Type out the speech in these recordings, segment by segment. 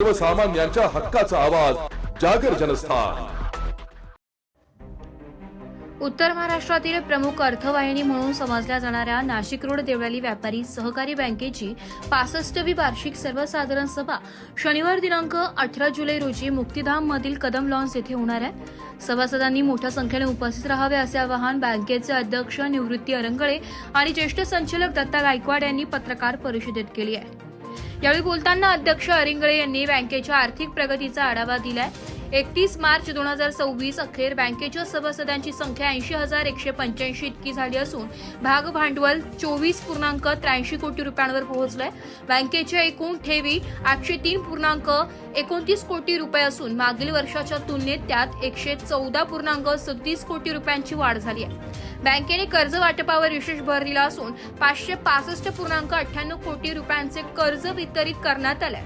सर्वसामान्यांच्या हक्काचा आवाज जागर जनस्थान। उत्तर महाराष्ट्रातील प्रमुख अर्थवाहिनी म्हणून समजल्या जाणाऱ्या नाशिक रोड देवळाली व्यापारी सहकारी बँकेची 65वी वार्षिक सर्वसाधारण सभा शनिवार दिनांक 18 जुलै रोजी मुक्तिधाम मधील कदम लॉन्स येथे होणार आहे। सभासदांनी मोठ्या संख्येने उपस्थित राहावे असे आवाहन बँकेचे अध्यक्ष निवृत्ती अरंगळे आणि ज्येष्ठ संचालक दत्ता गायकवाड यांनी पत्रकार परिषदेत केली आहे। यावेळी बोलताना अध्यक्ष अरिंगळे यांनी बँकेच्या आर्थिक प्रगतीचा आढावा दिलाय। 31 मार्च 2026 अखेर बँकेच्या सभासदांची संख्या 80,185 इतकी झाली असून भाग भांडवल 24.83 कोटी रुपयांवर पोहोचलंय। बँकेच्या एकूण ठेवी 803.29 कोटी रुपये असून मागील वर्षाच्या तुलनेत त्यात 114.37 कोटी रुपयांची वाढ झाली आहे। बँकेने कर्ज वाटपावर विशेष भर दिला असून 565.98 कोटी रुपयांचे कर्ज वितरित करण्यात आले।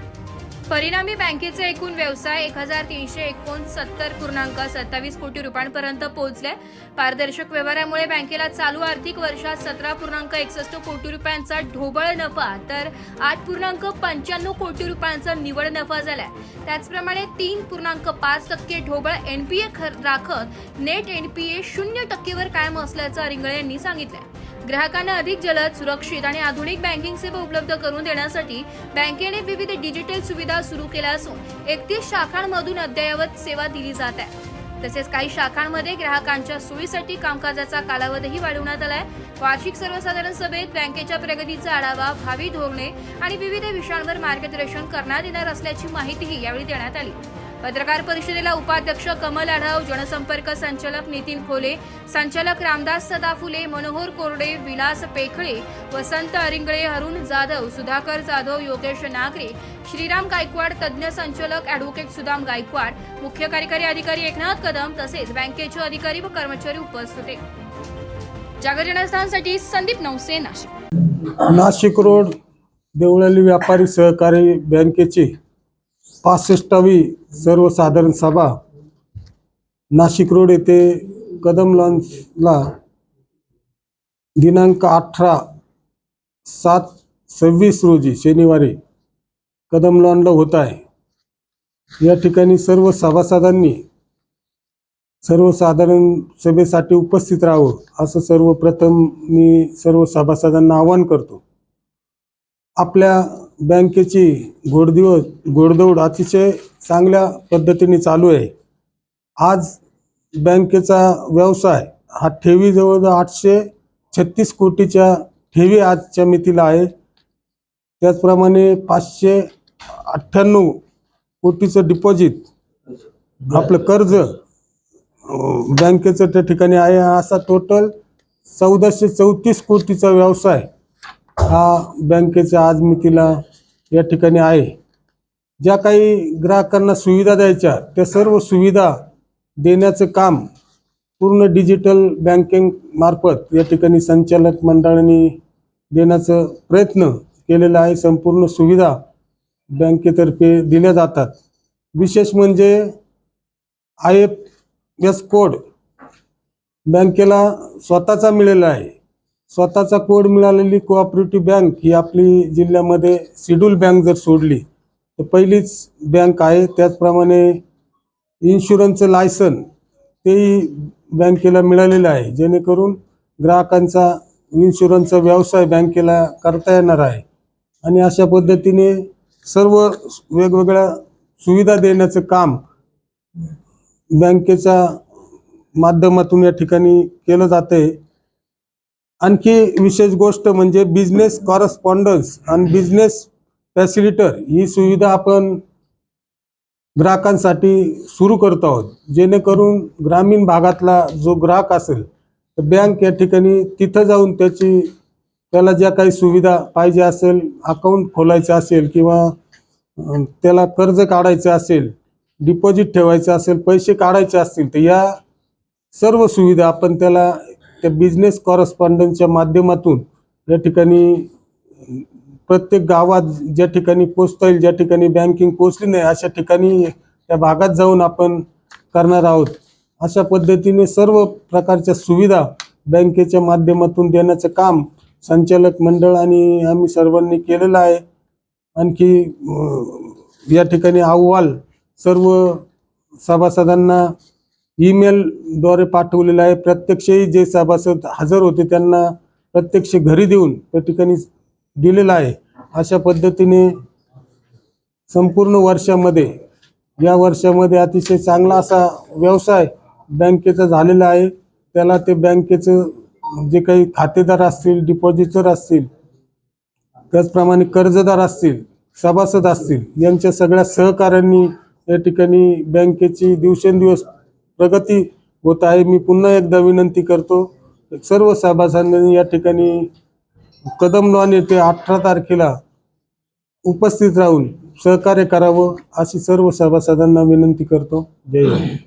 परिणामी बँकेचे एकूण व्यवसाय 1,369.27 कोटी रुपयांपर्यंत पोहोचले। पारदर्शक व्यवहारामुळे बँकेला चालू आर्थिक वर्षात 17.61 कोटी रुपयांचा ढोबळ नफा तर 8.95 कोटी रुपयांचा निव्वळ नफा झाला। त्याचप्रमाणे 3.5% ढोबळ एनपीए राखत नेट एनपीए 0% कायम असल्याचं अरिंगळे यांनी सांगितलं। ग्राहकांना अधिक जलद, सुरक्षित आणि आधुनिक बँकिंग सेवा उपलब्ध करून देण्यासाठी बँकेने विविध डिजिटल सुविधा सुरू केल्या असून 31 शाखांमधून अद्ययावत सेवा दिली जात आहे। तसेच काही शाखांमध्ये ग्राहकांच्या सोयीसाठी कामकाजाचा कालावधीही वाढवण्यात आलाय। वार्षिक सर्वसाधारण सभेत बँकेच्या प्रगतीचा आढावा, भावी धोरणे आणि विविध विषयांवर मार्गदर्शन करण्यात येणार असल्याची माहितीही यावेळी देण्यात आली। पत्रकार परिषदेला उपाध्यक्ष कमल आढाव, जनसंपर्क संचालक नितीन खोले, संचालक रामदास सदाफुले, मनोहर कोरडे, विलास पेखळे, वसंत अरिंगळे, अरुण जाधव, सुधाकर जाधव, योगेश नागरे, श्रीराम गायकवाड, तज्ज्ञ संचालक ॲडव्होकेट सुदाम गायकवाड, मुख्य कार्यकारी अधिकारी एकनाथ कदम तसेच बँकेचे अधिकारी व कर्मचारी उपस्थित होते। जागर जनस्थानसाठी संदीप नवसे, नाशिक। नाशिक रोड देवळाली व्यापारी सहकारी बँकेची 65वी सर्वसाधारण सभा नाशिक रोड येथे कदम लॉन्सला दिनांक 18/7/26 रोजी शनिवारी कदम लॉनला होत आहे। या ठिकाणी सर्व सभासदांनी सर्वसाधारण सभेसाठी उपस्थित राहावं असं सर्वप्रथम मी सर्व सभासदांना आवाहन करतो। आपल्या बँकेची घोडदौड अतिशय चांगल्या पद्धतीने चालू आहे। आज बँकेचा व्यवसाय हा ठेवी जवळजवळ 836 कोटीच्या ठेवी आजच्या मितीला आहे। त्याचप्रमाणे 598 कोटीचं डिपॉझिट आपलं कर्ज बँकेचं त्या ठिकाणी आहे। असा टोटल 1434 कोटीचा व्यवसाय हा बँकेच्या आज मितीला या ठिकाणी आहे। ज्या काही ग्राहकांना सुविधा द्यायच्या त्या सर्व सुविधा देण्याचं काम पूर्ण डिजिटल बँकिंग मार्फत या ठिकाणी संचालक मंडळाने देण्याचा प्रयत्न केलेला आहे। संपूर्ण सुविधा बँकेतर्फे दिल्या जातात। विशेष म्हणजे IFS कोड बँकेला स्वतःचा मिळालेला आहे। स्वतःचा कोड मिळालेली कोऑपरेटिव्ह बँक ही आपली जिल्ह्यामध्ये शेड्यूल बँक जर सोडली तर पहिलीच बँक आहे। त्याचप्रमाणे इन्शुरन्सचं लायसन तेही बँकेला मिळालेलं आहे, जेणेकरून ग्राहकांचा इन्शुरन्सचा व्यवसाय बँकेला करता येणार आहे। आणि अशा पद्धतीने सर्व वेगवेगळ्या सुविधा देण्याचं काम बँकेच्या माध्यमातून या ठिकाणी केलं जातंय। आणखी विशेष गोष्ट म्हणजे बिझनेस कॉरस्पॉन्डन्स आणि बिझनेस फॅसिलिटर ही सुविधा आपण ग्राहकांसाठी सुरू करत आहोत, जेणेकरून ग्रामीण भागातला जो ग्राहक असेल तर बँक या ठिकाणी तिथं जाऊन त्याला ज्या काही सुविधा पाहिजे असेल, अकाउंट खोलायचं असेल किंवा त्याला कर्ज काढायचं असेल, डिपॉझिट ठेवायचं असेल, पैसे काढायचे असतील तर या सर्व सुविधा आपण त्याला त्या बिझनेस कॉरस्पॉन्डन्सच्या माध्यमातून या ठिकाणी प्रत्येक गावात ज्या ठिकाणी पोचता येईल, ज्या ठिकाणी बँकिंग पोचली नाही अशा ठिकाणी त्या भागात जाऊन आपण करणार आहोत। अशा पद्धतीने सर्व प्रकारच्या सुविधा बँकेच्या माध्यमातून देण्याचं काम संचालक मंडळ आणि आम्ही सर्वांनी केलेलं आहे। आणखी या ठिकाणी अहवाल सर्व सभासदांना ईमेलद्वारे पाठवलेला आहे। प्रत्यक्षही जे सभासद हजर होते त्यांना प्रत्यक्ष घरी देऊन त्या ठिकाणी दिलेला आहे। अशा पद्धतीने संपूर्ण वर्षामध्ये या वर्षामध्ये अतिशय चांगला असा व्यवसाय बँकेचा झालेला आहे। त्याला ते बँकेचं जे काही खातेदार असतील, डिपॉझिटर असतील, त्याचप्रमाणे कर्जदार असतील, सभासद असतील, यांच्या सगळ्या सहकार्यांनी या ठिकाणी बँकेची दिवसेंदिवस प्रगती होत आहे। मी पुन्हा एकदा विनंती करतो सर्व सभासदांनी या ठिकाणी कदमलॉन येथे 18 तारखेला उपस्थित राहून सहकार्य करावं अशी सर्व सभासदांना विनंती करतो। जय हिंद।